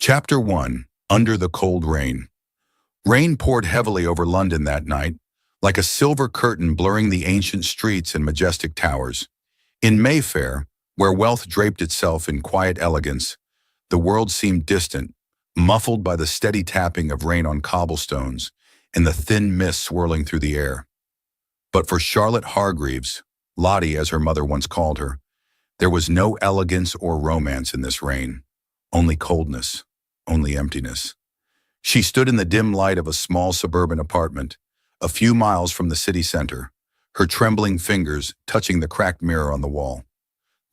Chapter 1. Under the Cold Rain. Rain poured heavily over London that night, like a silver curtain blurring the ancient streets and majestic towers. In Mayfair, where wealth draped itself in quiet elegance, the world seemed distant, muffled by the steady tapping of rain on cobblestones and the thin mist swirling through the air. But for Charlotte Hargreaves, Lottie as her mother once called her, there was no elegance or romance in this rain, only coldness, only emptiness. She stood in the dim light of a small suburban apartment, a few miles from the city center, her trembling fingers touching the cracked mirror on the wall.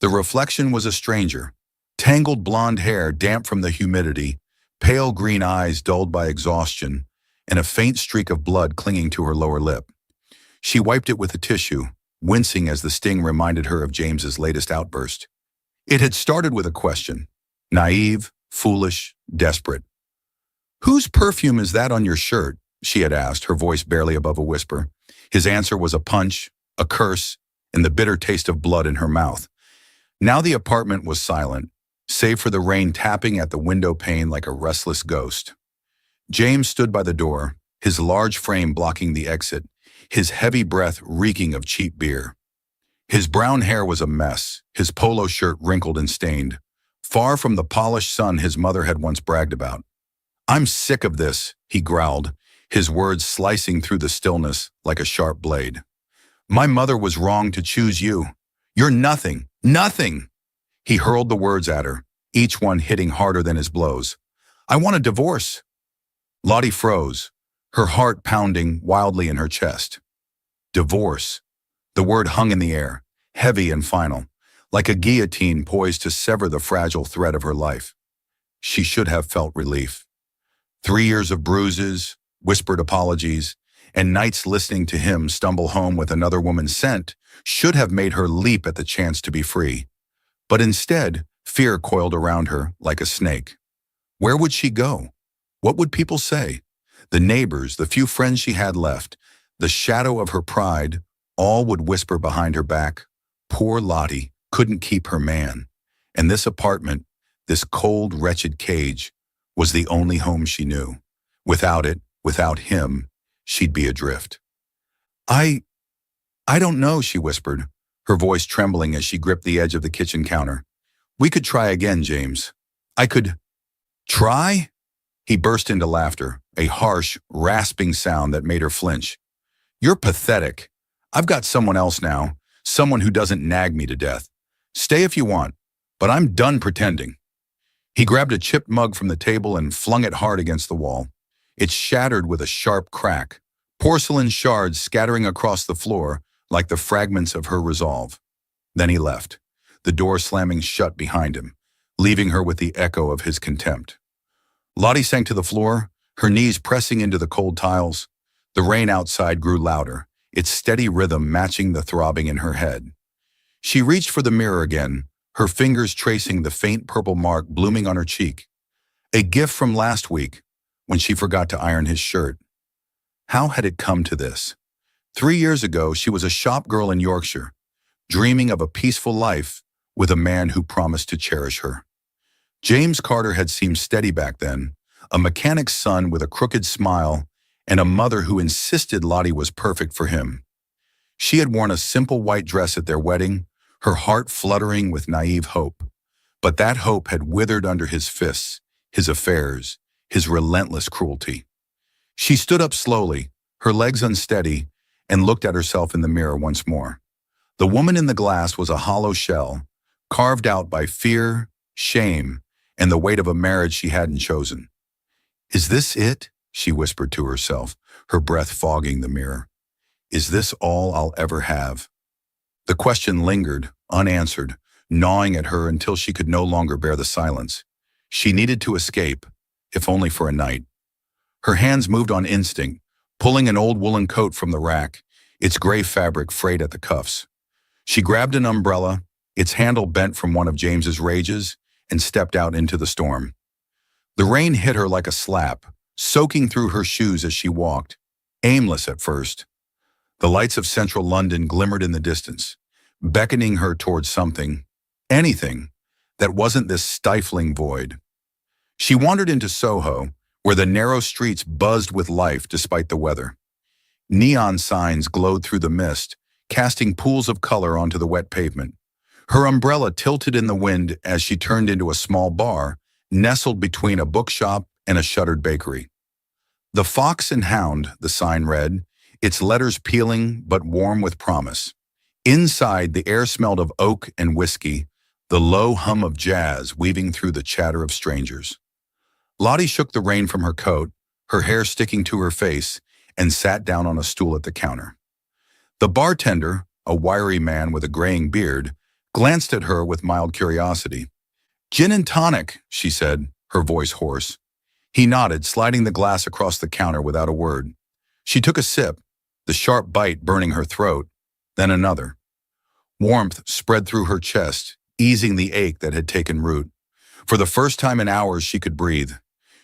The reflection was a stranger, tangled blonde hair damp from the humidity, pale green eyes dulled by exhaustion, and a faint streak of blood clinging to her lower lip. She wiped it with a tissue, wincing as the sting reminded her of James's latest outburst. It had started with a question, naive, foolish, desperate. "Whose perfume is that on your shirt?" she had asked, her voice barely above a whisper. His answer was a punch, a curse, and the bitter taste of blood in her mouth. Now the apartment was silent, save for the rain tapping at the window pane like a restless ghost. James stood by the door, his large frame blocking the exit, his heavy breath reeking of cheap beer. His brown hair was a mess, his polo shirt wrinkled and stained, far from the polished son his mother had once bragged about. "I'm sick of this," he growled, his words slicing through the stillness like a sharp blade. "My mother was wrong to choose you. You're nothing, nothing!" He hurled the words at her, each one hitting harder than his blows. "I want a divorce." Lottie froze, her heart pounding wildly in her chest. Divorce. The word hung in the air, heavy and final, like a guillotine poised to sever the fragile thread of her life. She should have felt relief. 3 years of bruises, whispered apologies, and nights listening to him stumble home with another woman's scent should have made her leap at the chance to be free. But instead, fear coiled around her like a snake. Where would she go? What would people say? The neighbors, the few friends she had left, the shadow of her pride, all would whisper behind her back, poor Lottie couldn't keep her man. And this apartment, this cold, wretched cage, was the only home she knew. Without it, without him, she'd be adrift. I don't know," she whispered, her voice trembling as she gripped the edge of the kitchen counter. "We could try again, James. I could..." "Try?" He burst into laughter, a harsh, rasping sound that made her flinch. "You're pathetic. I've got someone else now, someone who doesn't nag me to death. Stay if you want, but I'm done pretending." He grabbed a chipped mug from the table and flung it hard against the wall. It shattered with a sharp crack, porcelain shards scattering across the floor like the fragments of her resolve. Then he left, the door slamming shut behind him, leaving her with the echo of his contempt. Lottie sank to the floor, her knees pressing into the cold tiles. The rain outside grew louder, its steady rhythm matching the throbbing in her head. She reached for the mirror again, her fingers tracing the faint purple mark blooming on her cheek. A gift from last week, when she forgot to iron his shirt. How had it come to this? 3 years ago, she was a shop girl in Yorkshire, dreaming of a peaceful life with a man who promised to cherish her. James Carter had seemed steady back then, a mechanic's son with a crooked smile and a mother who insisted Lottie was perfect for him. She had worn a simple white dress at their wedding, her heart fluttering with naive hope. But that hope had withered under his fists, his affairs, his relentless cruelty. She stood up slowly, her legs unsteady, and looked at herself in the mirror once more. The woman in the glass was a hollow shell, carved out by fear, shame, and the weight of a marriage she hadn't chosen. "Is this it?" she whispered to herself, her breath fogging the mirror. "Is this all I'll ever have?" The question lingered, unanswered, gnawing at her until she could no longer bear the silence. She needed to escape, if only for a night. Her hands moved on instinct, pulling an old woolen coat from the rack, its gray fabric frayed at the cuffs. She grabbed an umbrella, its handle bent from one of James's rages, and stepped out into the storm. The rain hit her like a slap, soaking through her shoes as she walked, aimless at first. The lights of central London glimmered in the distance, beckoning her towards something, anything, that wasn't this stifling void. She wandered into Soho, where the narrow streets buzzed with life despite the weather. Neon signs glowed through the mist, casting pools of color onto the wet pavement. Her umbrella tilted in the wind as she turned into a small bar, nestled between a bookshop and a shuttered bakery. "The Fox and Hound," the sign read, its letters peeling but warm with promise. Inside, the air smelled of oak and whiskey, the low hum of jazz weaving through the chatter of strangers. Lottie shook the rain from her coat, her hair sticking to her face, and sat down on a stool at the counter. The bartender, a wiry man with a graying beard, glanced at her with mild curiosity. "Gin and tonic," she said, her voice hoarse. He nodded, sliding the glass across the counter without a word. She took a sip, the sharp bite burning her throat, then another. Warmth spread through her chest, easing the ache that had taken root. For the first time in hours, she could breathe.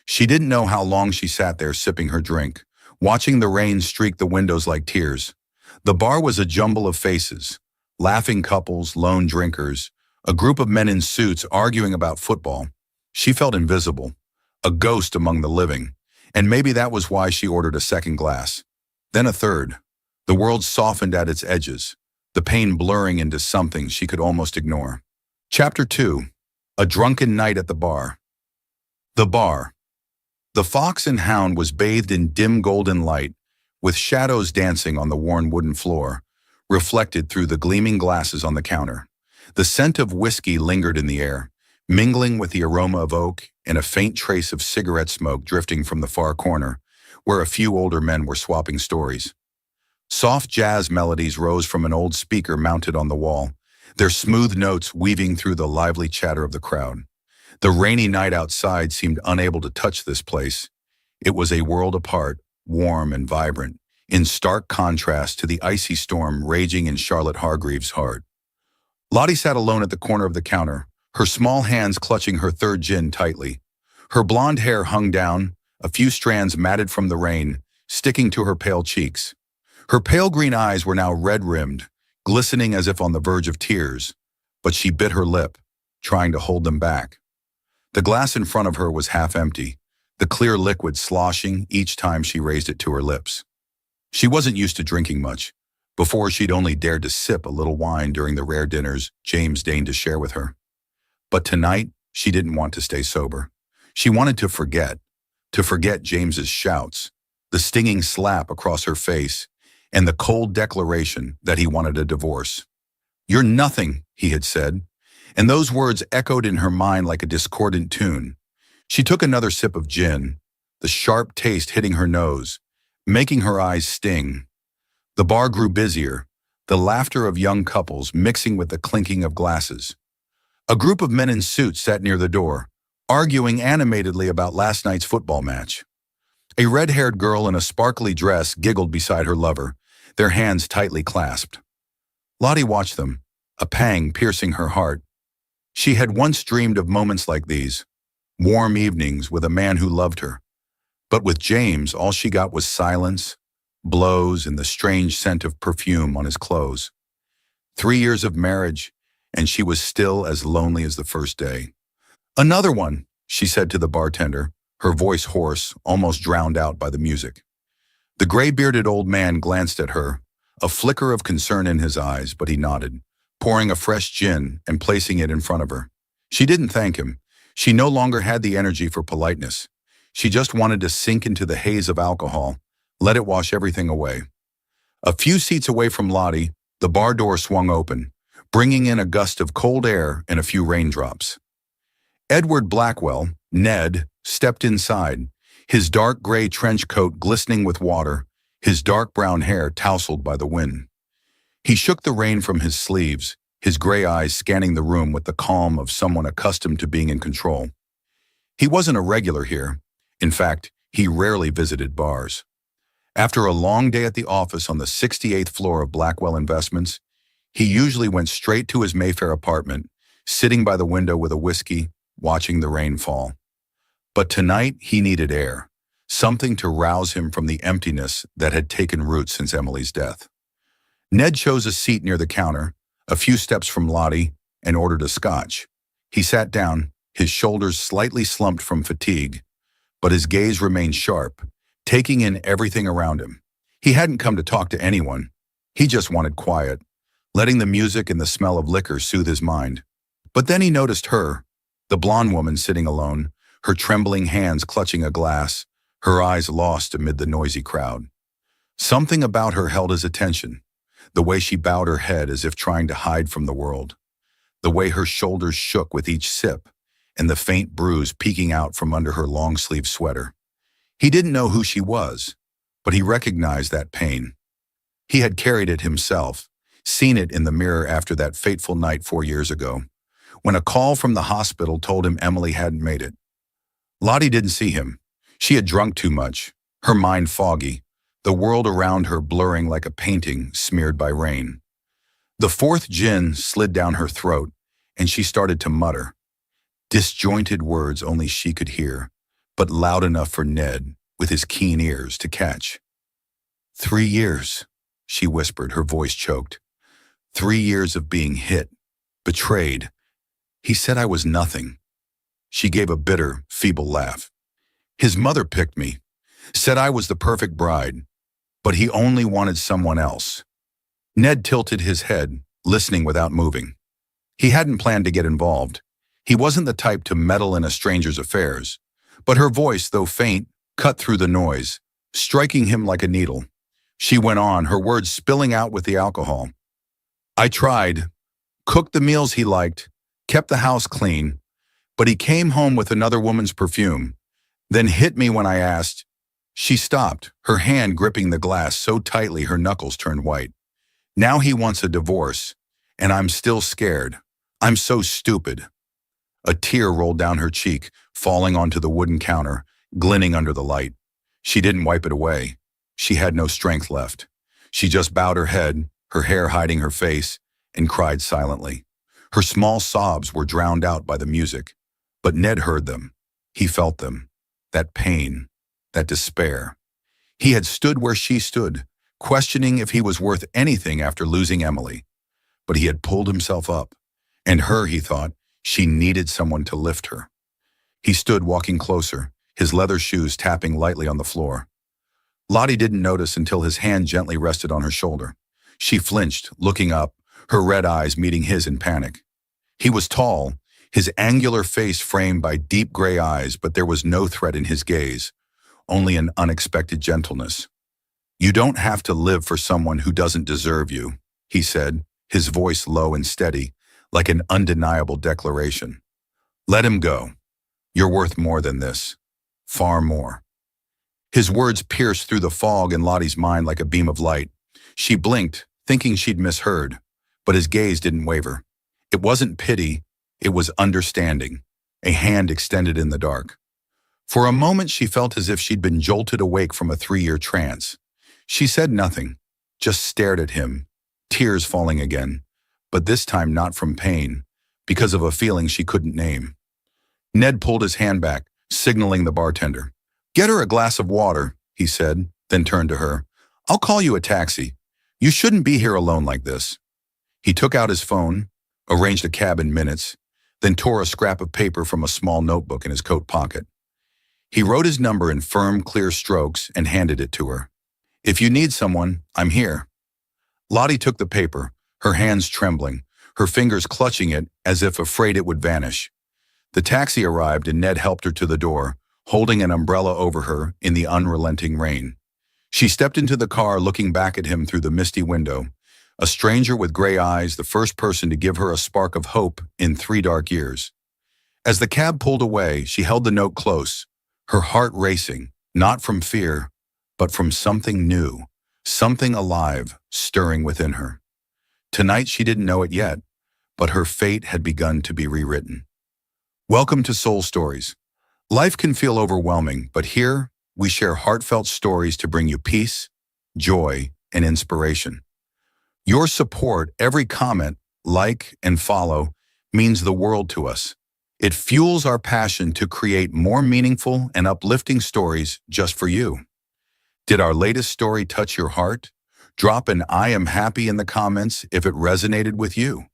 She didn't know how long she sat there sipping her drink, watching the rain streak the windows like tears. The bar was a jumble of faces, laughing couples, lone drinkers, a group of men in suits arguing about football. She felt invisible, a ghost among the living, and maybe that was why she ordered a second glass. Then a third. The world softened at its edges, the pain blurring into something she could almost ignore. Chapter 2. A Drunken Night at the Bar. The bar. The Fox and Hound was bathed in dim golden light, with shadows dancing on the worn wooden floor, reflected through the gleaming glasses on the counter. The scent of whiskey lingered in the air, mingling with the aroma of oak and a faint trace of cigarette smoke drifting from the far corner, where a few older men were swapping stories. Soft jazz melodies rose from an old speaker mounted on the wall, their smooth notes weaving through the lively chatter of the crowd. The rainy night outside seemed unable to touch this place. It was a world apart, warm and vibrant, in stark contrast to the icy storm raging in Charlotte Hargreaves' heart. Lottie sat alone at the corner of the counter, her small hands clutching her third gin tightly. Her blonde hair hung down, a few strands matted from the rain, sticking to her pale cheeks. Her pale green eyes were now red-rimmed, glistening as if on the verge of tears, but she bit her lip, trying to hold them back. The glass in front of her was half empty, the clear liquid sloshing each time she raised it to her lips. She wasn't used to drinking much. Before, she'd only dared to sip a little wine during the rare dinners James deigned to share with her. But tonight, she didn't want to stay sober. She wanted to forget James's shouts, the stinging slap across her face, and the cold declaration that he wanted a divorce. "You're nothing," he had said, and those words echoed in her mind like a discordant tune. She took another sip of gin, the sharp taste hitting her nose, making her eyes sting. The bar grew busier, the laughter of young couples mixing with the clinking of glasses. A group of men in suits sat near the door, arguing animatedly about last night's football match. A red-haired girl in a sparkly dress giggled beside her lover, their hands tightly clasped. Lottie watched them, a pang piercing her heart. She had once dreamed of moments like these, warm evenings with a man who loved her. But with James, all she got was silence, blows, and the strange scent of perfume on his clothes. 3 years of marriage, and she was still as lonely as the first day. "Another one," she said to the bartender, her voice hoarse, almost drowned out by the music. The gray-bearded old man glanced at her, a flicker of concern in his eyes, but he nodded, pouring a fresh gin and placing it in front of her. She didn't thank him. She no longer had the energy for politeness. She just wanted to sink into the haze of alcohol, let it wash everything away. A few seats away from Lottie, the bar door swung open, bringing in a gust of cold air and a few raindrops. Edward Blackwell, Ned, stepped inside, his dark gray trench coat glistening with water, his dark brown hair tousled by the wind. He shook the rain from his sleeves, his gray eyes scanning the room with the calm of someone accustomed to being in control. He wasn't a regular here. In fact, he rarely visited bars. After a long day at the office on the 68th floor of Blackwell Investments, he usually went straight to his Mayfair apartment, sitting by the window with a whiskey, watching the rain fall. But tonight he needed air, something to rouse him from the emptiness that had taken root since Emily's death. Ned chose a seat near the counter, a few steps from Lottie, and ordered a scotch. He sat down, his shoulders slightly slumped from fatigue, but his gaze remained sharp, taking in everything around him. He hadn't come to talk to anyone. He just wanted quiet, letting the music and the smell of liquor soothe his mind. But then he noticed her, the blonde woman sitting alone, her trembling hands clutching a glass, her eyes lost amid the noisy crowd. Something about her held his attention, the way she bowed her head as if trying to hide from the world, the way her shoulders shook with each sip, and the faint bruise peeking out from under her long-sleeved sweater. He didn't know who she was, but he recognized that pain. He had carried it himself, seen it in the mirror after that fateful night 4 years ago, when a call from the hospital told him Emily hadn't made it. Lottie didn't see him. She had drunk too much, her mind foggy, the world around her blurring like a painting smeared by rain. The fourth gin slid down her throat, and she started to mutter, disjointed words only she could hear, but loud enough for Ned, with his keen ears, to catch. 3 years, she whispered, her voice choked. 3 years of being hit, betrayed. He said I was nothing. She gave a bitter, feeble laugh. His mother picked me, said I was the perfect bride, but he only wanted someone else. Ned tilted his head, listening without moving. He hadn't planned to get involved. He wasn't the type to meddle in a stranger's affairs, but her voice, though faint, cut through the noise, striking him like a needle. She went on, her words spilling out with the alcohol. I tried, cooked the meals he liked, kept the house clean, but he came home with another woman's perfume, then hit me when I asked. She stopped, her hand gripping the glass so tightly her knuckles turned white. Now he wants a divorce, and I'm still scared. I'm so stupid. A tear rolled down her cheek, falling onto the wooden counter, glinting under the light. She didn't wipe it away. She had no strength left. She just bowed her head, her hair hiding her face, and cried silently. Her small sobs were drowned out by the music, but Ned heard them. He felt them. That pain, that despair. He had stood where she stood, questioning if he was worth anything after losing Emily. But he had pulled himself up, and her, he thought, she needed someone to lift her. He stood walking closer, his leather shoes tapping lightly on the floor. Lottie didn't notice until his hand gently rested on her shoulder. She flinched, looking up, her red eyes meeting his in panic. He was tall, his angular face framed by deep gray eyes, but there was no threat in his gaze, only an unexpected gentleness. You don't have to live for someone who doesn't deserve you, he said, his voice low and steady, like an undeniable declaration. Let him go. You're worth more than this. Far more. His words pierced through the fog in Lottie's mind like a beam of light. She blinked, thinking she'd misheard, but his gaze didn't waver. It wasn't pity, it was understanding, a hand extended in the dark. For a moment she felt as if she'd been jolted awake from a 3-year trance. She said nothing, just stared at him, tears falling again, but this time not from pain, because of a feeling she couldn't name. Ned pulled his hand back, signaling the bartender. Get her a glass of water, he said, then turned to her. I'll call you a taxi. You shouldn't be here alone like this. He took out his phone, arranged a cab in minutes, then tore a scrap of paper from a small notebook in his coat pocket. He wrote his number in firm, clear strokes and handed it to her. If you need someone, I'm here. Lottie took the paper, her hands trembling, her fingers clutching it as if afraid it would vanish. The taxi arrived and Ned helped her to the door, holding an umbrella over her in the unrelenting rain. She stepped into the car, looking back at him through the misty window, a stranger with gray eyes, the first person to give her a spark of hope in 3 dark years. As the cab pulled away, she held the note close, her heart racing, not from fear, but from something new, something alive, stirring within her. Tonight she didn't know it yet, but her fate had begun to be rewritten. Welcome to Soul Stories. Life can feel overwhelming, but here we share heartfelt stories to bring you peace, joy, and inspiration. Your support, every comment, like, and follow means the world to us. It fuels our passion to create more meaningful and uplifting stories just for you. Did our latest story touch your heart? Drop an I am happy in the comments if it resonated with you.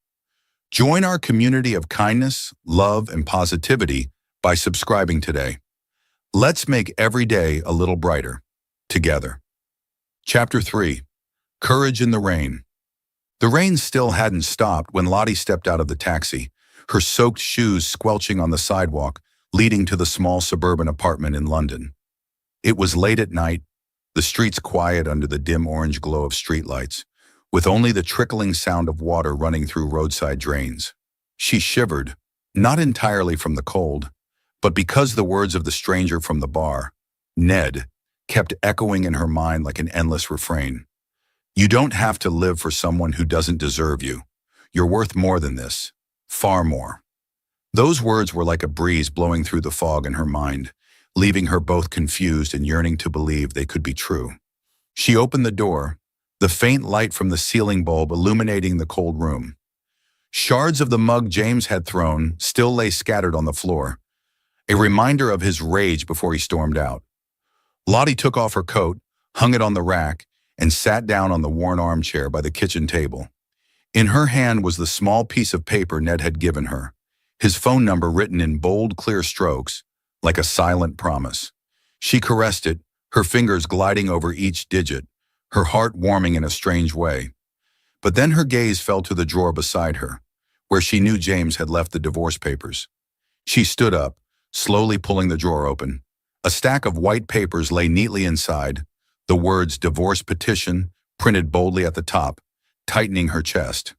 Join our community of kindness, love, and positivity by subscribing today. Let's make every day a little brighter. Together. Chapter 3. Courage in the Rain. The rain still hadn't stopped when Lottie stepped out of the taxi, her soaked shoes squelching on the sidewalk, leading to the small suburban apartment in London. It was late at night, the streets quiet under the dim orange glow of streetlights, with only the trickling sound of water running through roadside drains. She shivered, not entirely from the cold, but because the words of the stranger from the bar, Ned, kept echoing in her mind like an endless refrain. You don't have to live for someone who doesn't deserve you. You're worth more than this. Far more. Those words were like a breeze blowing through the fog in her mind, leaving her both confused and yearning to believe they could be true. She opened the door, the faint light from the ceiling bulb illuminating the cold room. Shards of the mug James had thrown still lay scattered on the floor, a reminder of his rage before he stormed out. Lottie took off her coat, hung it on the rack, and sat down on the worn armchair by the kitchen table. In her hand was the small piece of paper Ned had given her, his phone number written in bold, clear strokes, like a silent promise. She caressed it, her fingers gliding over each digit, her heart warming in a strange way. But then her gaze fell to the drawer beside her, where she knew James had left the divorce papers. She stood up, slowly pulling the drawer open. A stack of white papers lay neatly inside, the words divorce petition printed boldly at the top, tightening her chest.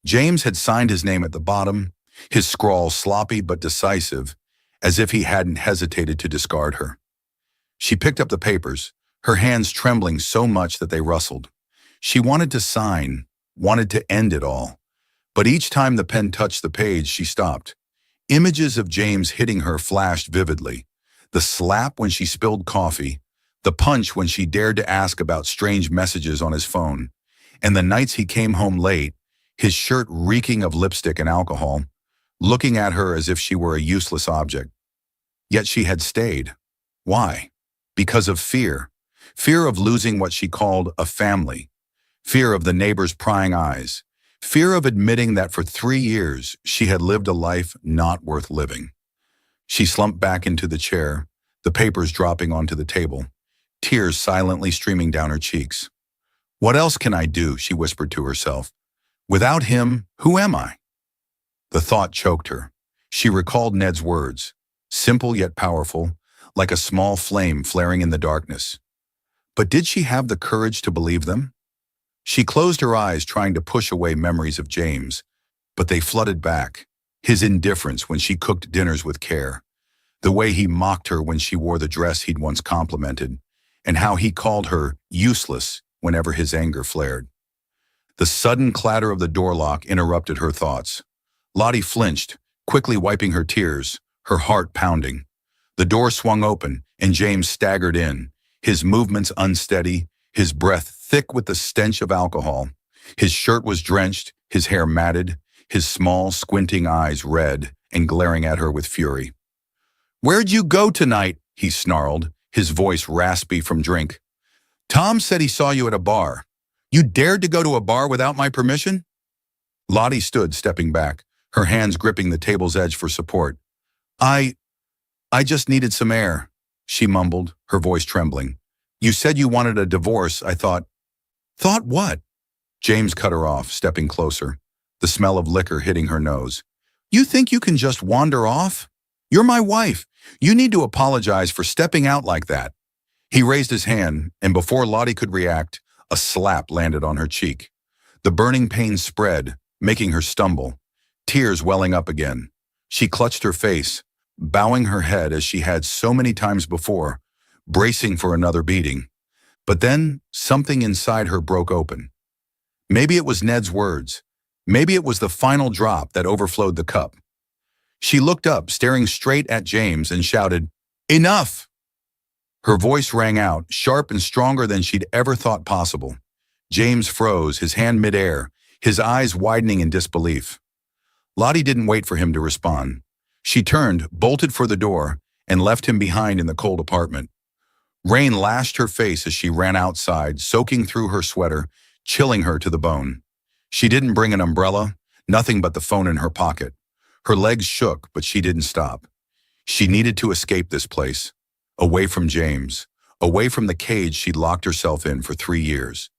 James had signed his name at the bottom, his scrawl sloppy but decisive, as if he hadn't hesitated to discard her. She picked up the papers, her hands trembling so much that they rustled. She wanted to sign, wanted to end it all. But each time the pen touched the page, she stopped. Images of James hitting her flashed vividly. The slap when she spilled coffee, the punch when she dared to ask about strange messages on his phone, and the nights he came home late, his shirt reeking of lipstick and alcohol, looking at her as if she were a useless object. Yet she had stayed. Why? Because of fear. Fear of losing what she called a family. Fear of the neighbors' prying eyes. Fear of admitting that for 3 years she had lived a life not worth living. She slumped back into the chair, the papers dropping onto the table, tears silently streaming down her cheeks. What else can I do? She whispered to herself. Without him, who am I? The thought choked her. She recalled Ned's words, simple yet powerful, like a small flame flaring in the darkness. But did she have the courage to believe them? She closed her eyes, trying to push away memories of James, but they flooded back. His indifference when she cooked dinners with care, the way he mocked her when she wore the dress he'd once complimented, and how he called her useless whenever his anger flared. The sudden clatter of the door lock interrupted her thoughts. Lottie flinched, quickly wiping her tears, her heart pounding. The door swung open, and James staggered in, his movements unsteady, his breath thick with the stench of alcohol. His shirt was drenched, his hair matted, his small, squinting eyes red and glaring at her with fury. "Where'd you go tonight?" he snarled, his voice raspy from drink. "Tom said he saw you at a bar. You dared to go to a bar without my permission?" Lottie stood, stepping back, her hands gripping the table's edge for support. I just needed some air," she mumbled, her voice trembling. "You said you wanted a divorce. I thought." "Thought what?" James cut her off, stepping closer, the smell of liquor hitting her nose. "You think you can just wander off? You're my wife. You need to apologize for stepping out like that." He raised his hand, and before Lottie could react, a slap landed on her cheek. The burning pain spread, making her stumble, tears welling up again. She clutched her face, bowing her head as she had so many times before, bracing for another beating. But then something inside her broke open. Maybe it was Ned's words. Maybe it was the final drop that overflowed the cup. She looked up, staring straight at James, and shouted, "Enough!" Her voice rang out, sharp and stronger than she'd ever thought possible. James froze, his hand midair, his eyes widening in disbelief. Lottie didn't wait for him to respond. She turned, bolted for the door, and left him behind in the cold apartment. Rain lashed her face as she ran outside, soaking through her sweater, chilling her to the bone. She didn't bring an umbrella, nothing but the phone in her pocket. Her legs shook, but she didn't stop. She needed to escape this place, away from James, away from the cage she'd locked herself in for 3 years.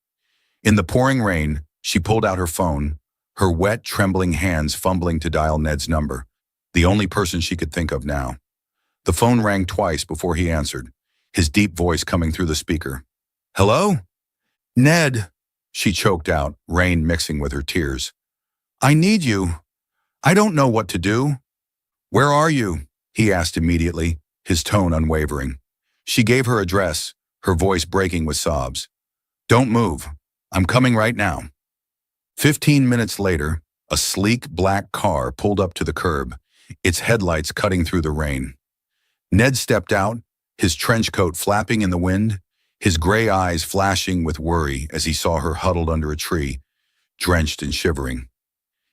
In the pouring rain, she pulled out her phone, her wet, trembling hands fumbling to dial Ned's number, the only person she could think of now. The phone rang twice before he answered, his deep voice coming through the speaker. "Hello? Ned," she choked out, rain mixing with her tears. "I need you. I don't know what to do." "Where are you?" he asked immediately, his tone unwavering. She gave her address, her voice breaking with sobs. "Don't move. I'm coming right now." 15 minutes later, a sleek black car pulled up to the curb, its headlights cutting through the rain. Ned stepped out, his trench coat flapping in the wind, his gray eyes flashing with worry as he saw her huddled under a tree, drenched and shivering.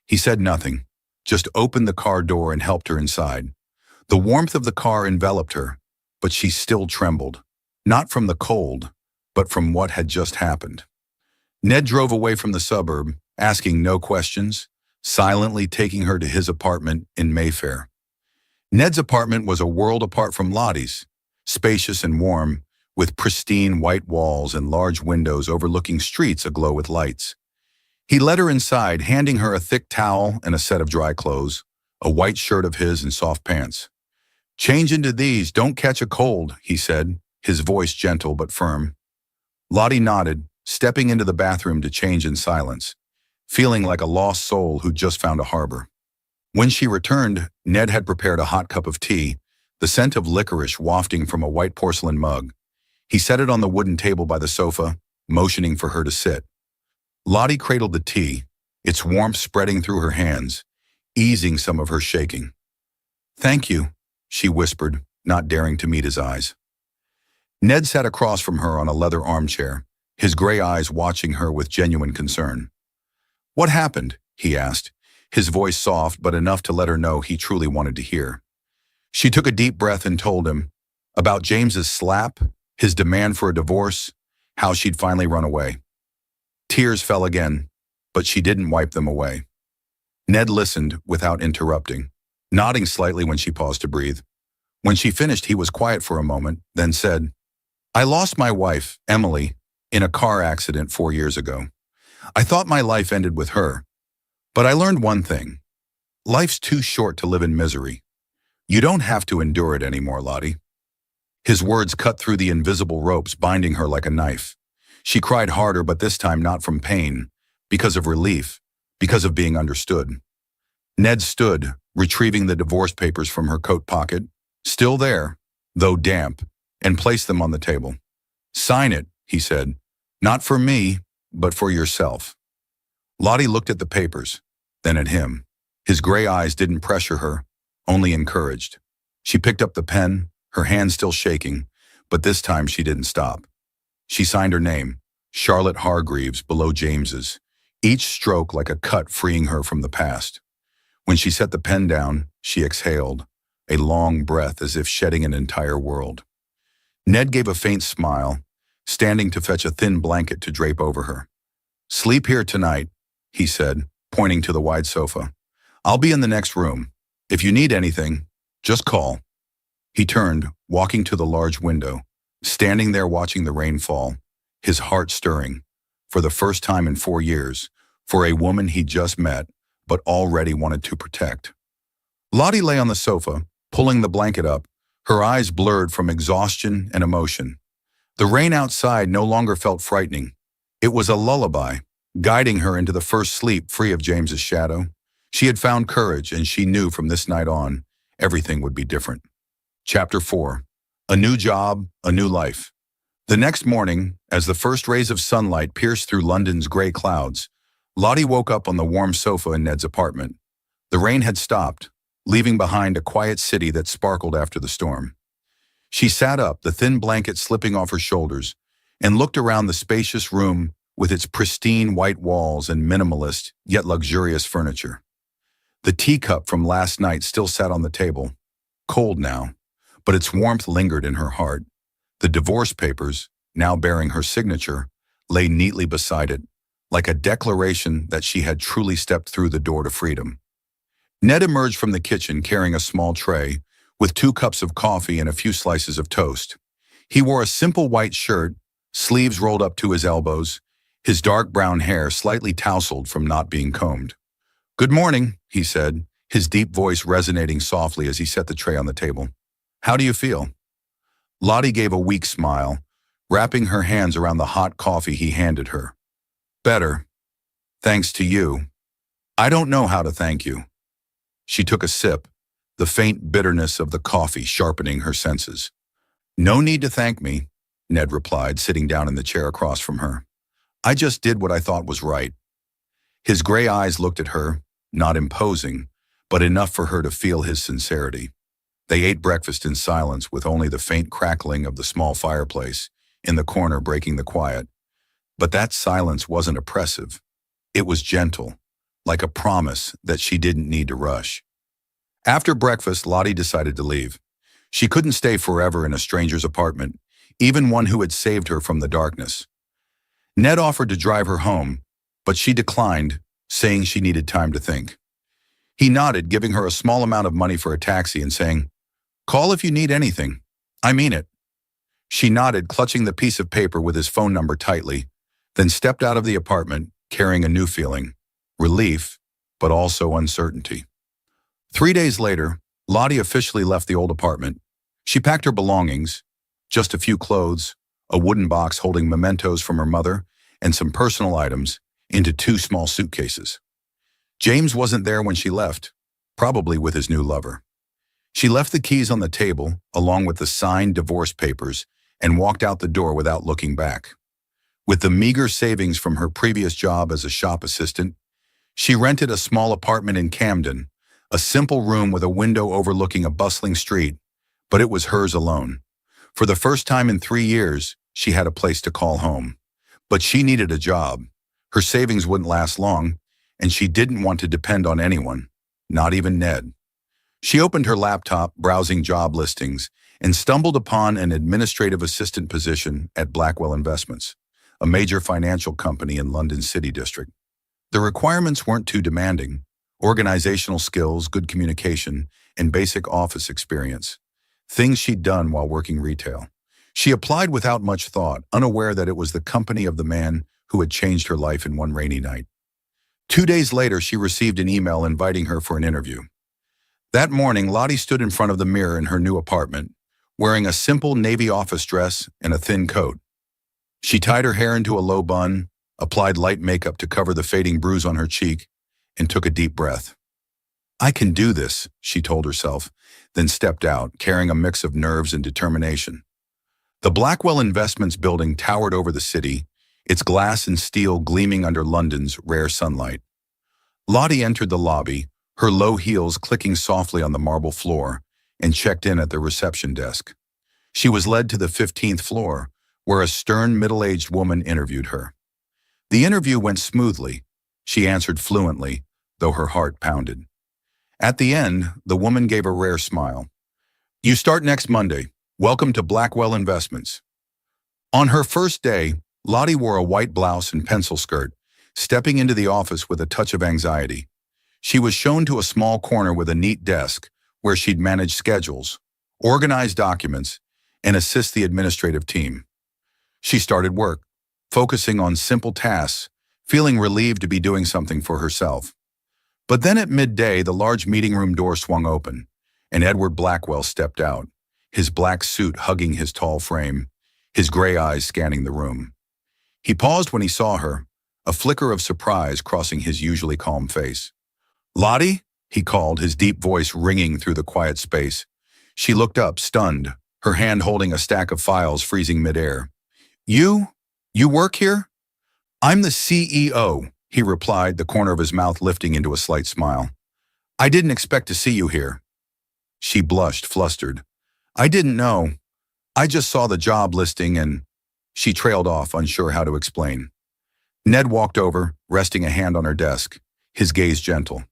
He said nothing, just opened the car door and helped her inside. The warmth of the car enveloped her, but she still trembled, not from the cold, but from what had just happened. Ned drove away from the suburb, asking no questions, silently taking her to his apartment in Mayfair. Ned's apartment was a world apart from Lottie's, spacious and warm, with pristine white walls and large windows overlooking streets aglow with lights. He led her inside, handing her a thick towel and a set of dry clothes, a white shirt of his and soft pants. "Change into these, don't catch a cold," he said, his voice gentle but firm. Lottie nodded, stepping into the bathroom to change in silence, feeling like a lost soul who'd just found a harbor. When she returned, Ned had prepared a hot cup of tea, the scent of licorice wafting from a white porcelain mug. He set it on the wooden table by the sofa, motioning for her to sit. Lottie cradled the tea, its warmth spreading through her hands, easing some of her shaking. "Thank you," she whispered, not daring to meet his eyes. Ned sat across from her on a leather armchair, his gray eyes watching her with genuine concern. "What happened?" he asked, his voice soft but enough to let her know he truly wanted to hear. She took a deep breath and told him about James's slap, his demand for a divorce, how she'd finally run away. Tears fell again, but she didn't wipe them away. Ned listened without interrupting, nodding slightly when she paused to breathe. When she finished, he was quiet for a moment, then said, "I lost my wife, Emily, in a car accident 4 years ago. I thought my life ended with her. But I learned one thing. Life's too short to live in misery. You don't have to endure it anymore, Lottie." His words cut through the invisible ropes binding her like a knife. She cried harder, but this time not from pain, because of relief, because of being understood. Ned stood, retrieving the divorce papers from her coat pocket, still there, though damp, and placed them on the table. "Sign it," he said. "Not for me, but for yourself." Lottie looked at the papers, then at him. His gray eyes didn't pressure her, only encouraged. She picked up the pen, her hand still shaking, but this time she didn't stop. She signed her name, Charlotte Hargreaves, below James's, each stroke like a cut freeing her from the past. When she set the pen down, she exhaled, a long breath as if shedding an entire world. Ned gave a faint smile, standing to fetch a thin blanket to drape over her. "Sleep here tonight," he said, pointing to the wide sofa. "I'll be in the next room. If you need anything, just call." He turned, walking to the large window, standing there watching the rain fall, his heart stirring, for the first time in 4 years, for a woman he'd just met, but already wanted to protect. Lottie lay on the sofa, pulling the blanket up, her eyes blurred from exhaustion and emotion. The rain outside no longer felt frightening. It was a lullaby, guiding her into the first sleep free of James's shadow. She had found courage, and she knew from this night on, everything would be different. Chapter 4. A new job, a new life. The next morning, as the first rays of sunlight pierced through London's gray clouds, Lottie woke up on the warm sofa in Ned's apartment. The rain had stopped, leaving behind a quiet city that sparkled after the storm. She sat up, the thin blanket slipping off her shoulders, and looked around the spacious room with its pristine white walls and minimalist, yet luxurious furniture. The teacup from last night still sat on the table, cold now, but its warmth lingered in her heart. The divorce papers, now bearing her signature, lay neatly beside it, like a declaration that she had truly stepped through the door to freedom. Ned emerged from the kitchen carrying a small tray with 2 cups of coffee and a few slices of toast. He wore a simple white shirt, sleeves rolled up to his elbows, his dark brown hair slightly tousled from not being combed. "Good morning," he said, his deep voice resonating softly as he set the tray on the table. "How do you feel?" Lottie gave a weak smile, wrapping her hands around the hot coffee he handed her. "Better. Thanks to you. I don't know how to thank you." She took a sip, the faint bitterness of the coffee sharpening her senses. "No need to thank me," Ned replied, sitting down in the chair across from her. "I just did what I thought was right." His gray eyes looked at her, not imposing, but enough for her to feel his sincerity. They ate breakfast in silence with only the faint crackling of the small fireplace in the corner breaking the quiet. But that silence wasn't oppressive. It was gentle, like a promise that she didn't need to rush. After breakfast, Lottie decided to leave. She couldn't stay forever in a stranger's apartment, even one who had saved her from the darkness. Ned offered to drive her home, but she declined, saying she needed time to think. He nodded, giving her a small amount of money for a taxi and saying, "Call if you need anything. I mean it." She nodded, clutching the piece of paper with his phone number tightly, then stepped out of the apartment, carrying a new feeling, relief, but also uncertainty. 3 days later, Lottie officially left the old apartment. She packed her belongings, just a few clothes, a wooden box holding mementos from her mother, and some personal items, into 2 small suitcases. James wasn't there when she left, probably with his new lover. She left the keys on the table, along with the signed divorce papers, and walked out the door without looking back. With the meager savings from her previous job as a shop assistant, she rented a small apartment in Camden, a simple room with a window overlooking a bustling street, but it was hers alone. For the first time in 3 years, she had a place to call home. But she needed a job. Her savings wouldn't last long, and she didn't want to depend on anyone, not even Ned. She opened her laptop, browsing job listings, and stumbled upon an administrative assistant position at Blackwell Investments, a major financial company in London's City District. The requirements weren't too demanding: organizational skills, good communication, and basic office experience, things she'd done while working retail. She applied without much thought, unaware that it was the company of the man who had changed her life in one rainy night. 2 days later, she received an email inviting her for an interview. That morning, Lottie stood in front of the mirror in her new apartment, wearing a simple navy office dress and a thin coat. She tied her hair into a low bun, applied light makeup to cover the fading bruise on her cheek, and took a deep breath. "I can do this," she told herself, then stepped out, carrying a mix of nerves and determination. The Blackwell Investments building towered over the city, its glass and steel gleaming under London's rare sunlight. Lottie entered the lobby, her low heels clicking softly on the marble floor, and checked in at the reception desk. She was led to the 15th floor, where a stern, middle-aged woman interviewed her. The interview went smoothly. She answered fluently, though her heart pounded. At the end, the woman gave a rare smile. "You start next Monday. Welcome to Blackwell Investments." On her first day, Lottie wore a white blouse and pencil skirt, stepping into the office with a touch of anxiety. She was shown to a small corner with a neat desk where she'd manage schedules, organize documents, and assist the administrative team. She started work, focusing on simple tasks, feeling relieved to be doing something for herself. But then at midday, the large meeting room door swung open, and Edward Blackwell stepped out, his black suit hugging his tall frame, his gray eyes scanning the room. He paused when he saw her, a flicker of surprise crossing his usually calm face. "Lottie?" he called, his deep voice ringing through the quiet space. She looked up, stunned, her hand holding a stack of files freezing midair. You work here?" "I'm the CEO," he replied, the corner of his mouth lifting into a slight smile. "I didn't expect to see you here." She blushed, flustered. "I didn't know. I just saw the job listing and—" She trailed off, unsure how to explain. Ned walked over, resting a hand on her desk, his gaze gentle.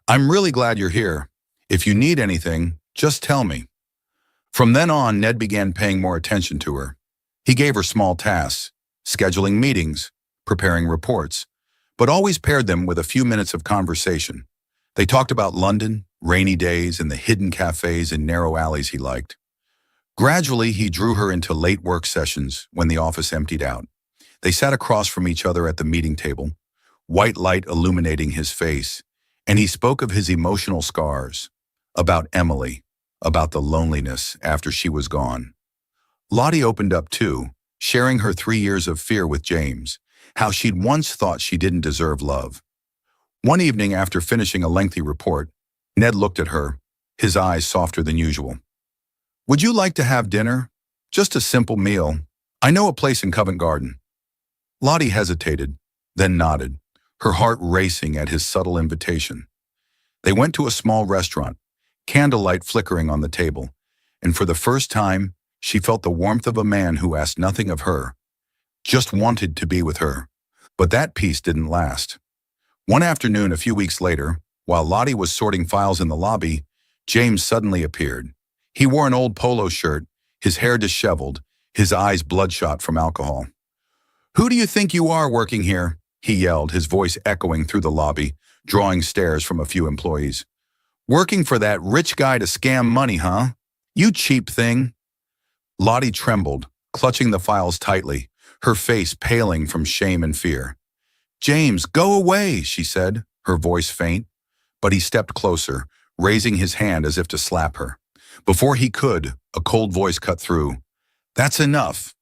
"I'm really glad you're here. If you need anything, just tell me." From then on, Ned began paying more attention to her. He gave her small tasks, scheduling meetings, preparing reports, but always paired them with a few minutes of conversation. They talked about London, rainy days, and the hidden cafes and narrow alleys he liked. Gradually, he drew her into late work sessions when the office emptied out. They sat across from each other at the meeting table, white light illuminating his face, and he spoke of his emotional scars, about Emily, about the loneliness after she was gone. Lottie opened up too, sharing her 3 years of fear with James, how she'd once thought she didn't deserve love. One evening after finishing a lengthy report, Ned looked at her, his eyes softer than usual. "Would you like to have dinner? Just a simple meal. I know a place in Covent Garden." Lottie hesitated, then nodded, her heart racing at his subtle invitation. They went to a small restaurant, candlelight flickering on the table, and for the first time, she felt the warmth of a man who asked nothing of her, just wanted to be with her. But that peace didn't last. One afternoon a few weeks later, while Lottie was sorting files in the lobby, James suddenly appeared. He wore an old polo shirt, his hair disheveled, his eyes bloodshot from alcohol. "Who do you think you are working here?" he yelled, his voice echoing through the lobby, drawing stares from a few employees. "Working for that rich guy to scam money, huh? You cheap thing." Lottie trembled, clutching the files tightly, her face paling from shame and fear. "James, go away," she said, her voice faint. But he stepped closer, raising his hand as if to slap her. Before he could, a cold voice cut through. "That's enough."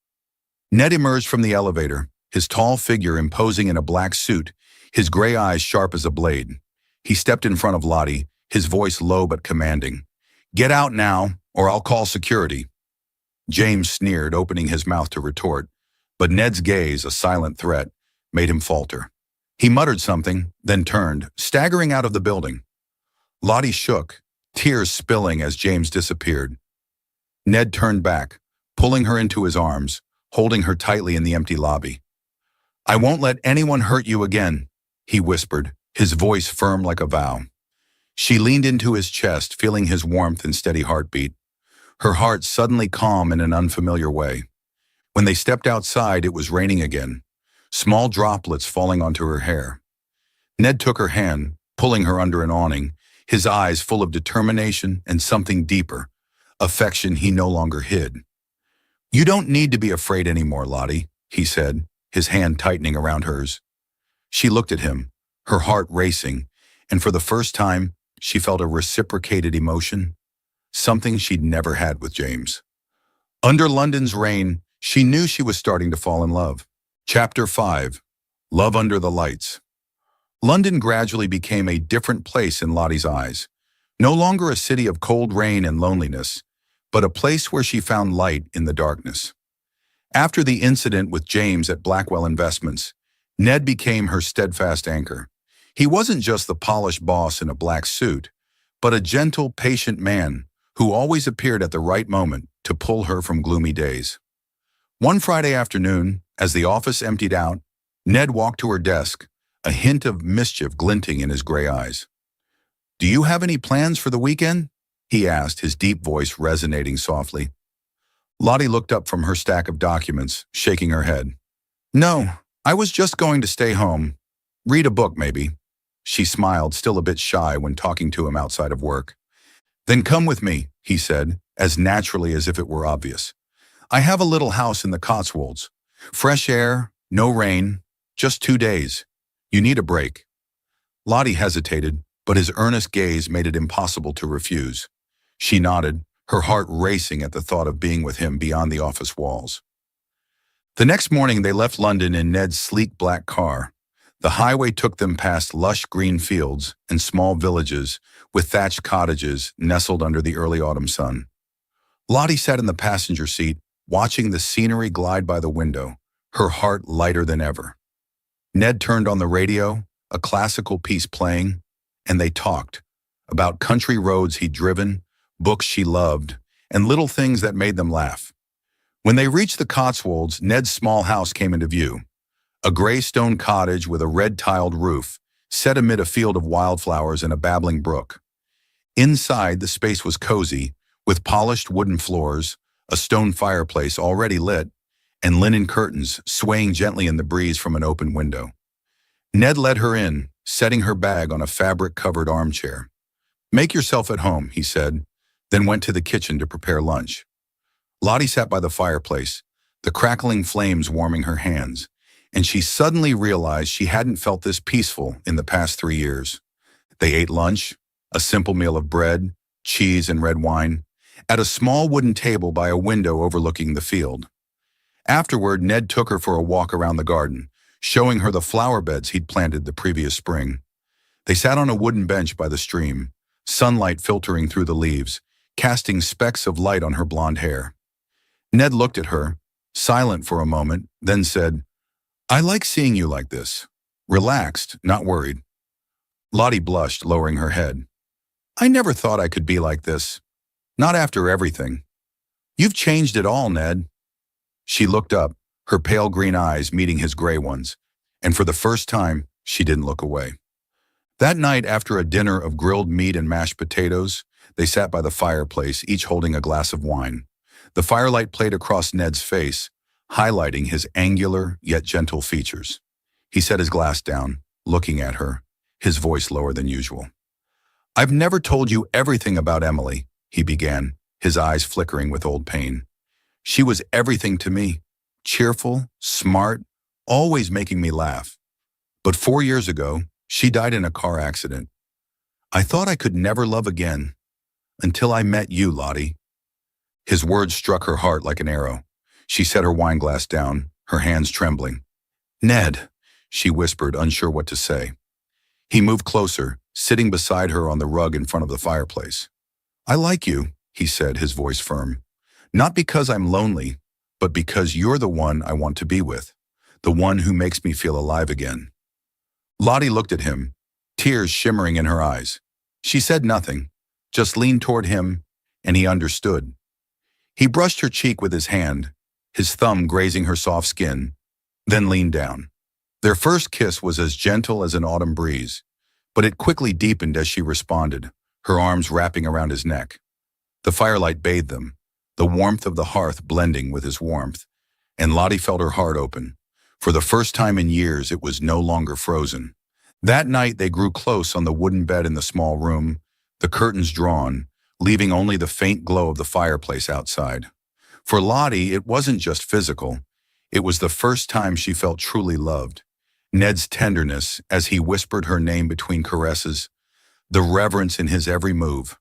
Ned emerged from the elevator, his tall figure imposing in a black suit, his gray eyes sharp as a blade. He stepped in front of Lottie, his voice low but commanding. "Get out now, or I'll call security." James sneered, opening his mouth to retort, but Ned's gaze, a silent threat, made him falter. He muttered something, then turned, staggering out of the building. Lottie shook, tears spilling as James disappeared. Ned turned back, pulling her into his arms, holding her tightly in the empty lobby. "I won't let anyone hurt you again," he whispered, his voice firm like a vow. She leaned into his chest, feeling his warmth and steady heartbeat, her heart suddenly calm in an unfamiliar way. When they stepped outside, it was raining again, small droplets falling onto her hair. Ned took her hand, pulling her under an awning, his eyes full of determination and something deeper, affection he no longer hid. "You don't need to be afraid anymore, Lottie," he said, his hand tightening around hers. She looked at him, her heart racing, and for the first time, she felt a reciprocated emotion, something she'd never had with James. Under London's rain, she knew she was starting to fall in love. Chapter 5. Love Under the Lights. London gradually became a different place in Lottie's eyes, no longer a city of cold rain and loneliness, but a place where she found light in the darkness. After the incident with James at Blackwell Investments, Ned became her steadfast anchor. He wasn't just the polished boss in a black suit, but a gentle, patient man who always appeared at the right moment to pull her from gloomy days. One Friday afternoon, as the office emptied out, Ned walked to her desk, a hint of mischief glinting in his gray eyes. "Do you have any plans for the weekend?" he asked, his deep voice resonating softly. Lottie looked up from her stack of documents, shaking her head. "No, I was just going to stay home. Read a book, maybe." She smiled, still a bit shy when talking to him outside of work. "Then come with me," he said, as naturally as if it were obvious. "I have a little house in the Cotswolds. Fresh air, no rain, just 2 days. You need a break." Lottie hesitated, but his earnest gaze made it impossible to refuse. She nodded, her heart racing at the thought of being with him beyond the office walls. The next morning they left London in Ned's sleek black car. The highway took them past lush green fields and small villages with thatched cottages nestled under the early autumn sun. Lottie sat in the passenger seat, watching the scenery glide by the window, her heart lighter than ever. Ned turned on the radio, a classical piece playing, and they talked about country roads he'd driven, books she loved, and little things that made them laugh. When they reached the Cotswolds, Ned's small house came into view. A gray stone cottage with a red-tiled roof, set amid a field of wildflowers and a babbling brook. Inside, the space was cozy, with polished wooden floors, a stone fireplace already lit, and linen curtains swaying gently in the breeze from an open window. Ned led her in, setting her bag on a fabric-covered armchair. "Make yourself at home," he said, then went to the kitchen to prepare lunch. Lottie sat by the fireplace, the crackling flames warming her hands, and she suddenly realized she hadn't felt this peaceful in the past 3 years. They ate lunch, a simple meal of bread, cheese, and red wine, at a small wooden table by a window overlooking the field. Afterward, Ned took her for a walk around the garden, showing her the flower beds he'd planted the previous spring. They sat on a wooden bench by the stream, sunlight filtering through the leaves, casting specks of light on her blonde hair. Ned looked at her, silent for a moment, then said, "I like seeing you like this. Relaxed, not worried." Lottie blushed, lowering her head. "I never thought I could be like this. Not after everything. You've changed it all, Ned." She looked up, her pale green eyes meeting his gray ones, and for the first time, she didn't look away. That night, after a dinner of grilled meat and mashed potatoes, they sat by the fireplace, each holding a glass of wine. The firelight played across Ned's face, highlighting his angular yet gentle features. He set his glass down, looking at her, his voice lower than usual. "I've never told you everything about Emily," he began, his eyes flickering with old pain. "She was everything to me, cheerful, smart, always making me laugh. But 4 years ago, she died in a car accident. I thought I could never love again, until I met you, Lottie." His words struck her heart like an arrow. She set her wineglass down, her hands trembling. "Ned," she whispered, unsure what to say. He moved closer, sitting beside her on the rug in front of the fireplace. "I like you," he said, his voice firm. "Not because I'm lonely, but because you're the one I want to be with, the one who makes me feel alive again." Lottie looked at him, tears shimmering in her eyes. She said nothing, just leaned toward him, and he understood. He brushed her cheek with his hand, his thumb grazing her soft skin, then leaned down. Their first kiss was as gentle as an autumn breeze, but it quickly deepened as she responded, her arms wrapping around his neck. The firelight bathed them, the warmth of the hearth blending with his warmth, and Lottie felt her heart open. For the first time in years, it was no longer frozen. That night, they grew close on the wooden bed in the small room, the curtains drawn, leaving only the faint glow of the fireplace outside. For Lottie, it wasn't just physical. It was the first time she felt truly loved. Ned's tenderness as he whispered her name between caresses, the reverence in his every move.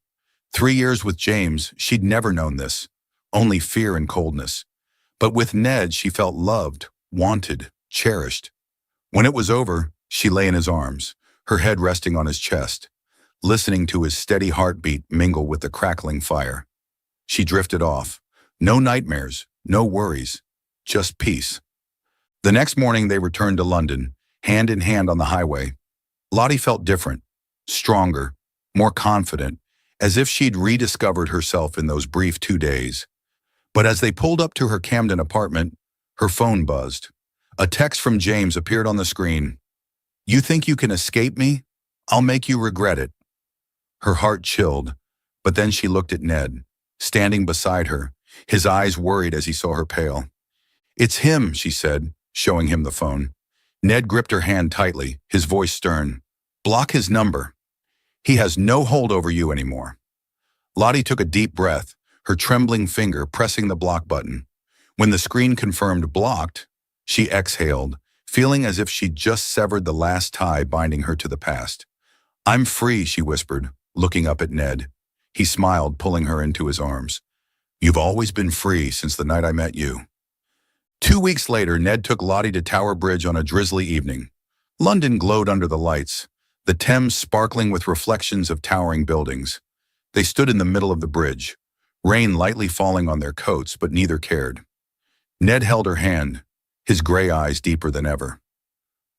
3 years with James, she'd never known this, only fear and coldness. But with Ned, she felt loved, wanted, cherished. When it was over, she lay in his arms, her head resting on his chest, listening to his steady heartbeat mingle with the crackling fire. She drifted off. No nightmares, no worries, just peace. The next morning they returned to London, hand in hand on the highway. Lottie felt different, stronger, more confident, as if she'd rediscovered herself in those brief 2 days. But as they pulled up to her Camden apartment, her phone buzzed. A text from James appeared on the screen. "You think you can escape me? I'll make you regret it." Her heart chilled, but then she looked at Ned, standing beside her, his eyes worried as he saw her pale. "It's him," she said, showing him the phone. Ned gripped her hand tightly, his voice stern. "Block his number. He has no hold over you anymore." Lottie took a deep breath, her trembling finger pressing the block button. When the screen confirmed blocked, she exhaled, feeling as if she'd just severed the last tie binding her to the past. "I'm free," she whispered, looking up at Ned. He smiled, pulling her into his arms. "You've always been free since the night I met you." 2 weeks later, Ned took Lottie to Tower Bridge on a drizzly evening. London glowed under the lights, the Thames sparkling with reflections of towering buildings. They stood in the middle of the bridge, rain lightly falling on their coats, but neither cared. Ned held her hand, his gray eyes deeper than ever.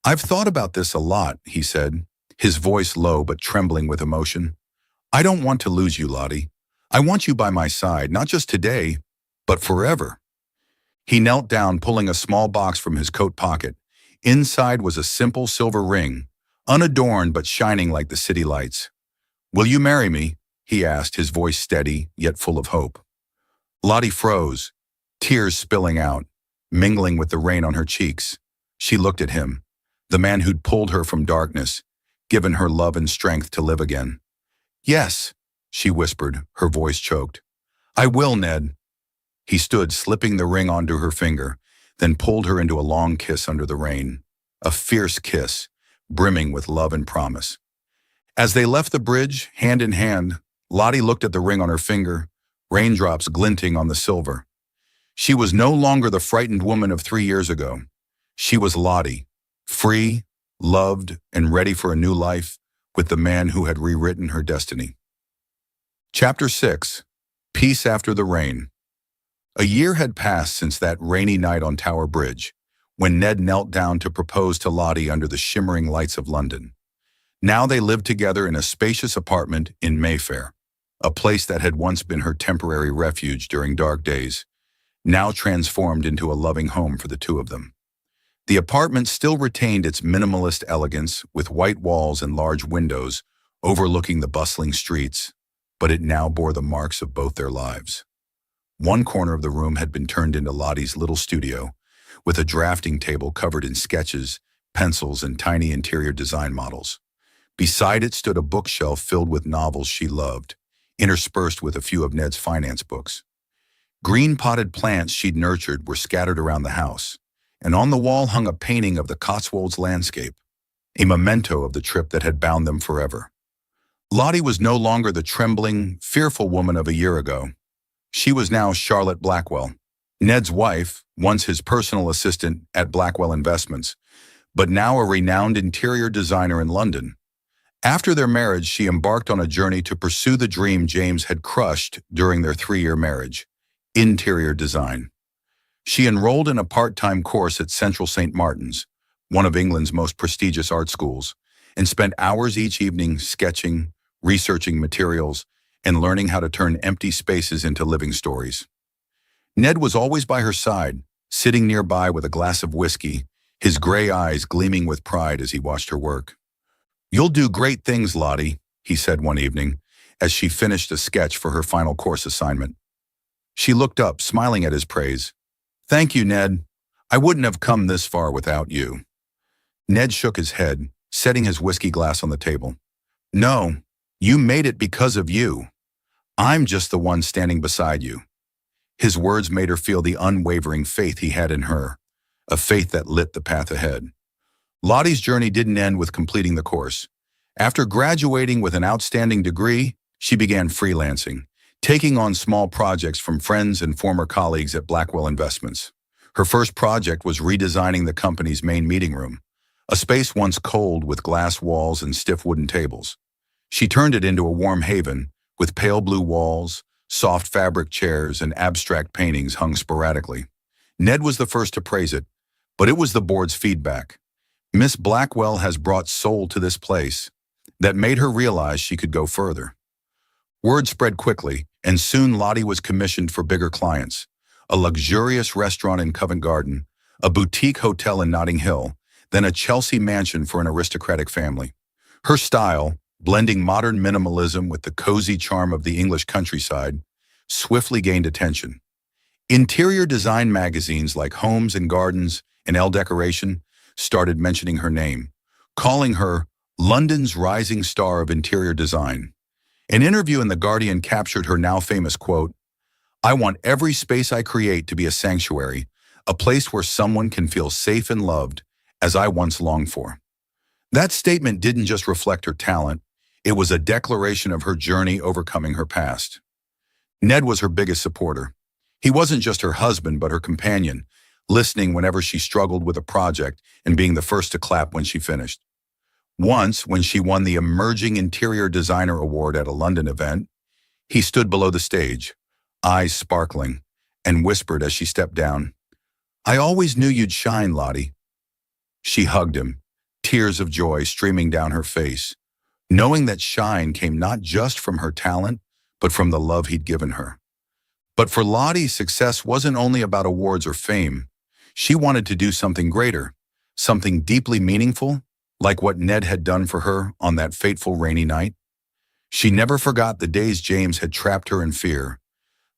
"I've thought about this a lot," he said, his voice low but trembling with emotion. "I don't want to lose you, Lottie. I want you by my side, not just today, but forever." He knelt down, pulling a small box from his coat pocket. Inside was a simple silver ring, unadorned but shining like the city lights. "Will you marry me?" he asked, his voice steady, yet full of hope. Lottie froze, tears spilling out, mingling with the rain on her cheeks. She looked at him, the man who'd pulled her from darkness, given her love and strength to live again. "Yes," she whispered, her voice choked. "I will, Ned." He stood, slipping the ring onto her finger, then pulled her into a long kiss under the rain. A fierce kiss, brimming with love and promise. As they left the bridge, hand in hand, Lottie looked at the ring on her finger, raindrops glinting on the silver. She was no longer the frightened woman of 3 years ago. She was Lottie, free, loved, and ready for a new life with the man who had rewritten her destiny. Chapter 6. Peace After the Rain. A year had passed since that rainy night on Tower Bridge, when Ned knelt down to propose to Lottie under the shimmering lights of London. Now they lived together in a spacious apartment in Mayfair, a place that had once been her temporary refuge during dark days, now transformed into a loving home for the two of them. The apartment still retained its minimalist elegance, with white walls and large windows overlooking the bustling streets, but it now bore the marks of both their lives. One corner of the room had been turned into Lottie's little studio, with a drafting table covered in sketches, pencils, and tiny interior design models. Beside it stood a bookshelf filled with novels she loved, interspersed with a few of Ned's finance books. Green potted plants she'd nurtured were scattered around the house, and on the wall hung a painting of the Cotswolds landscape, a memento of the trip that had bound them forever. Lottie was no longer the trembling, fearful woman of a year ago. She was now Charlotte Blackwell, Ned's wife, once his personal assistant at Blackwell Investments, but now a renowned interior designer in London. After their marriage, she embarked on a journey to pursue the dream James had crushed during their 3-year marriage: interior design. She enrolled in a part-time course at Central St. Martin's, one of England's most prestigious art schools, and spent hours each evening sketching, researching materials, and learning how to turn empty spaces into living stories. Ned was always by her side, sitting nearby with a glass of whiskey, his gray eyes gleaming with pride as he watched her work. "You'll do great things, Lottie," he said one evening, as she finished a sketch for her final course assignment. She looked up, smiling at his praise. "Thank you, Ned. I wouldn't have come this far without you." Ned shook his head, setting his whiskey glass on the table. "No, you made it because of you. I'm just the one standing beside you." His words made her feel the unwavering faith he had in her, a faith that lit the path ahead. Lottie's journey didn't end with completing the course. After graduating with an outstanding degree, she began freelancing, taking on small projects from friends and former colleagues at Blackwell Investments. Her first project was redesigning the company's main meeting room, a space once cold with glass walls and stiff wooden tables. She turned it into a warm haven, with pale blue walls, soft fabric chairs, and abstract paintings hung sporadically. Ned was the first to praise it, but it was the board's feedback. "Miss Blackwell has brought soul to this place," that made her realize she could go further. Word spread quickly, and soon Lottie was commissioned for bigger clients: a luxurious restaurant in Covent Garden, a boutique hotel in Notting Hill, then a Chelsea mansion for an aristocratic family. Her style, blending modern minimalism with the cozy charm of the English countryside, swiftly gained attention. Interior design magazines like Homes and Gardens and Elle Decoration started mentioning her name, calling her London's rising star of interior design. An interview in The Guardian captured her now famous quote, "I want every space I create to be a sanctuary, a place where someone can feel safe and loved, as I once longed for." That statement didn't just reflect her talent, it was a declaration of her journey overcoming her past. Ned was her biggest supporter. He wasn't just her husband, but her companion, listening whenever she struggled with a project and being the first to clap when she finished. Once, when she won the Emerging Interior Designer Award at a London event, he stood below the stage, eyes sparkling, and whispered as she stepped down, "I always knew you'd shine, Lottie." She hugged him, tears of joy streaming down her face, knowing that shine came not just from her talent, but from the love he'd given her. But for Lottie, success wasn't only about awards or fame. She wanted to do something greater, something deeply meaningful, like what Ned had done for her on that fateful rainy night. She never forgot the days James had trapped her in fear,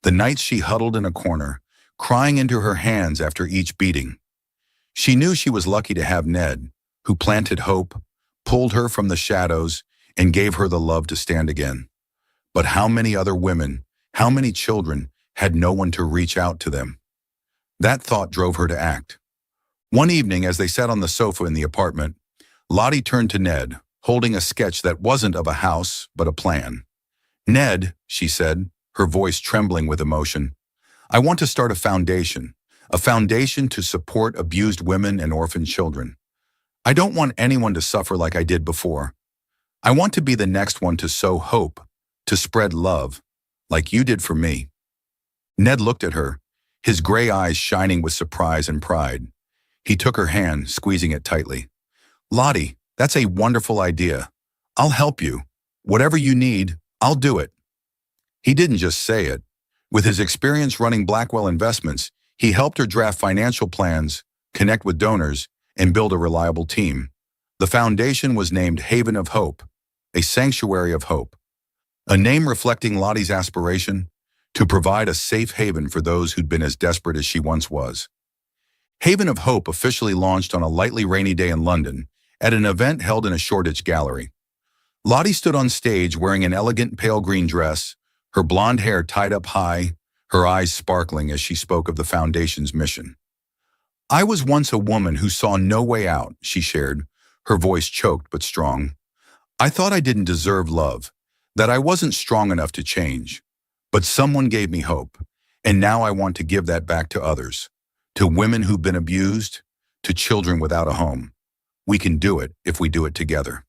the nights she huddled in a corner, crying into her hands after each beating. She knew she was lucky to have Ned, who planted hope, pulled her from the shadows, and gave her the love to stand again. But how many other women, how many children, had no one to reach out to them? That thought drove her to act. One evening, as they sat on the sofa in the apartment, Lottie turned to Ned, holding a sketch that wasn't of a house, but a plan. "Ned," she said, her voice trembling with emotion, "I want to start a foundation to support abused women and orphaned children. I don't want anyone to suffer like I did before. I want to be the next one to sow hope, to spread love, like you did for me." Ned looked at her, his gray eyes shining with surprise and pride. He took her hand, squeezing it tightly. "Lottie, that's a wonderful idea. I'll help you. Whatever you need, I'll do it." He didn't just say it. With his experience running Blackwell Investments, he helped her draft financial plans, connect with donors, and build a reliable team. The foundation was named Haven of Hope, a sanctuary of hope, a name reflecting Lottie's aspiration to provide a safe haven for those who'd been as desperate as she once was. Haven of Hope officially launched on a lightly rainy day in London at an event held in a Shoreditch gallery. Lottie stood on stage wearing an elegant pale green dress, her blonde hair tied up high, her eyes sparkling as she spoke of the foundation's mission. "I was once a woman who saw no way out," she shared, her voice choked but strong. "I thought I didn't deserve love, that I wasn't strong enough to change. But someone gave me hope, and now I want to give that back to others, to women who've been abused, to children without a home. We can do it if we do it together."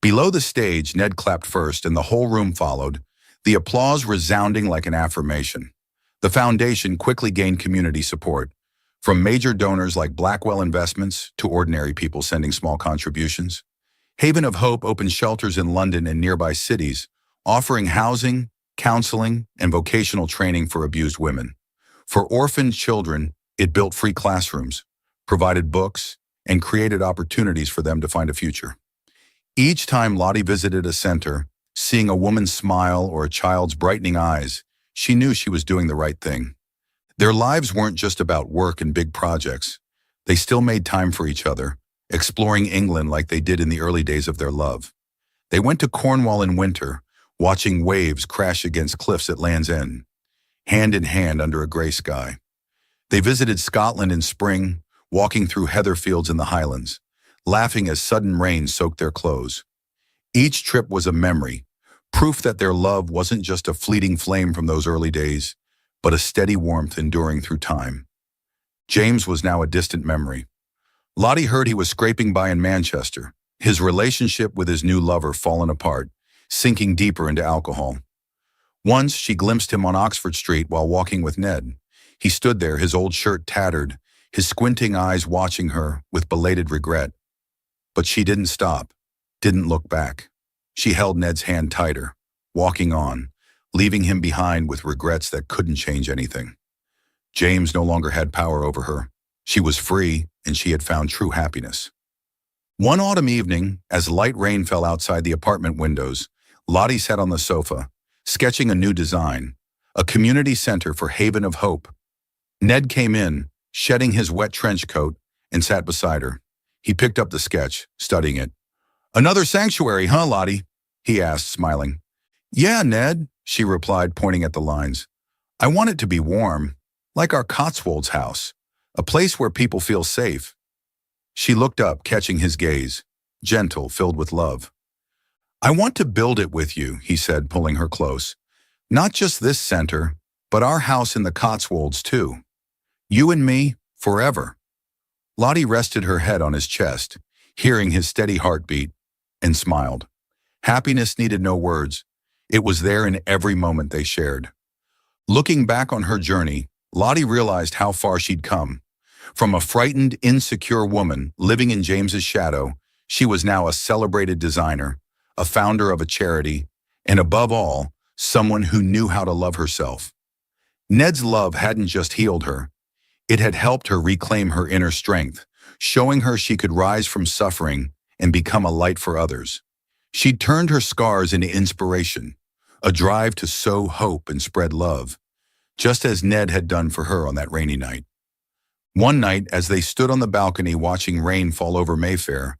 Below the stage, Ned clapped first and the whole room followed, the applause resounding like an affirmation. The foundation quickly gained community support, from major donors like Blackwell Investments to ordinary people sending small contributions. Haven of Hope opened shelters in London and nearby cities, offering housing, counseling, and vocational training for abused women. For orphaned children, it built free classrooms, provided books, and created opportunities for them to find a future. Each time Lottie visited a center, seeing a woman's smile or a child's brightening eyes, she knew she was doing the right thing. Their lives weren't just about work and big projects. They still made time for each other, exploring England like they did in the early days of their love. They went to Cornwall in winter, watching waves crash against cliffs at Land's End, hand in hand under a gray sky. They visited Scotland in spring, walking through heather fields in the Highlands, laughing as sudden rain soaked their clothes. Each trip was a memory, proof that their love wasn't just a fleeting flame from those early days, but a steady warmth enduring through time. James was now a distant memory. Lottie heard he was scraping by in Manchester, his relationship with his new lover fallen apart, sinking deeper into alcohol. Once she glimpsed him on Oxford Street while walking with Ned. He stood there, his old shirt tattered, his squinting eyes watching her with belated regret. But she didn't stop, didn't look back. She held Ned's hand tighter, walking on, leaving him behind with regrets that couldn't change anything. James no longer had power over her. She was free, and she had found true happiness. One autumn evening, as light rain fell outside the apartment windows, Lottie sat on the sofa, sketching a new design, a community center for Haven of Hope. Ned came in, shedding his wet trench coat, and sat beside her. He picked up the sketch, studying it. "Another sanctuary, huh, Lottie?" he asked, smiling. "Yeah, Ned," she replied, pointing at the lines. "I want it to be warm, like our Cotswolds house, a place where people feel safe." She looked up, catching his gaze, gentle, filled with love. "I want to build it with you," he said, pulling her close. "Not just this center, but our house in the Cotswolds, too. You and me, forever." Lottie rested her head on his chest, hearing his steady heartbeat, and smiled. Happiness needed no words. It was there in every moment they shared. Looking back on her journey, Lottie realized how far she'd come. From a frightened, insecure woman living in James's shadow, she was now a celebrated designer, a founder of a charity, and above all, someone who knew how to love herself. Ned's love hadn't just healed her. It had helped her reclaim her inner strength, showing her she could rise from suffering and become a light for others. She'd turned her scars into inspiration, a drive to sow hope and spread love, just as Ned had done for her on that rainy night. One night, as they stood on the balcony watching rain fall over Mayfair,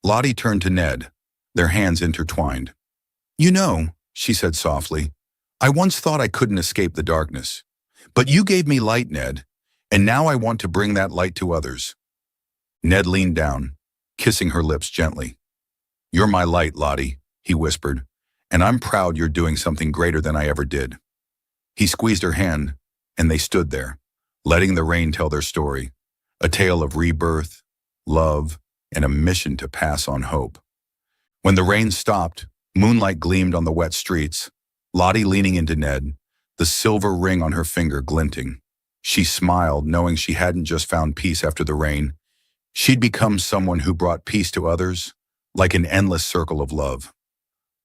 Lottie turned to Ned, their hands intertwined. "You know," she said softly, "I once thought I couldn't escape the darkness. But you gave me light, Ned, and now I want to bring that light to others." Ned leaned down, kissing her lips gently. "You're my light, Lottie," he whispered, "and I'm proud you're doing something greater than I ever did." He squeezed her hand, and they stood there, letting the rain tell their story, a tale of rebirth, love, and a mission to pass on hope. When the rain stopped, moonlight gleamed on the wet streets, Lottie leaning into Ned, the silver ring on her finger glinting. She smiled, knowing she hadn't just found peace after the rain. She'd become someone who brought peace to others, like an endless circle of love.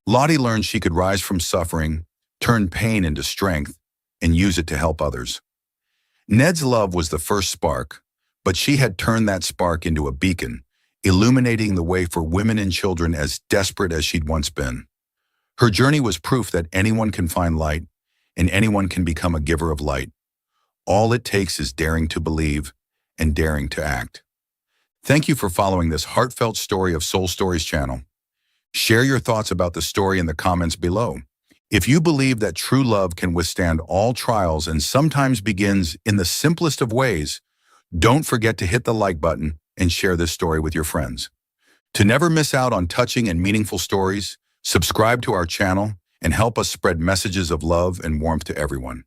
Lottie learned she could rise from suffering, turn pain into strength, and use it to help others. Ned's love was the first spark, but she had turned that spark into a beacon, illuminating the way for women and children as desperate as she'd once been. Her journey was proof that anyone can find light, and anyone can become a giver of light. All it takes is daring to believe and daring to act. Thank you for following this heartfelt story of Soul Stories channel. Share your thoughts about the story in the comments below. If you believe that true love can withstand all trials and sometimes begins in the simplest of ways, don't forget to hit the like button and share this story with your friends. To never miss out on touching and meaningful stories, subscribe to our channel and help us spread messages of love and warmth to everyone.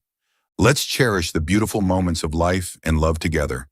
Let's cherish the beautiful moments of life and love together.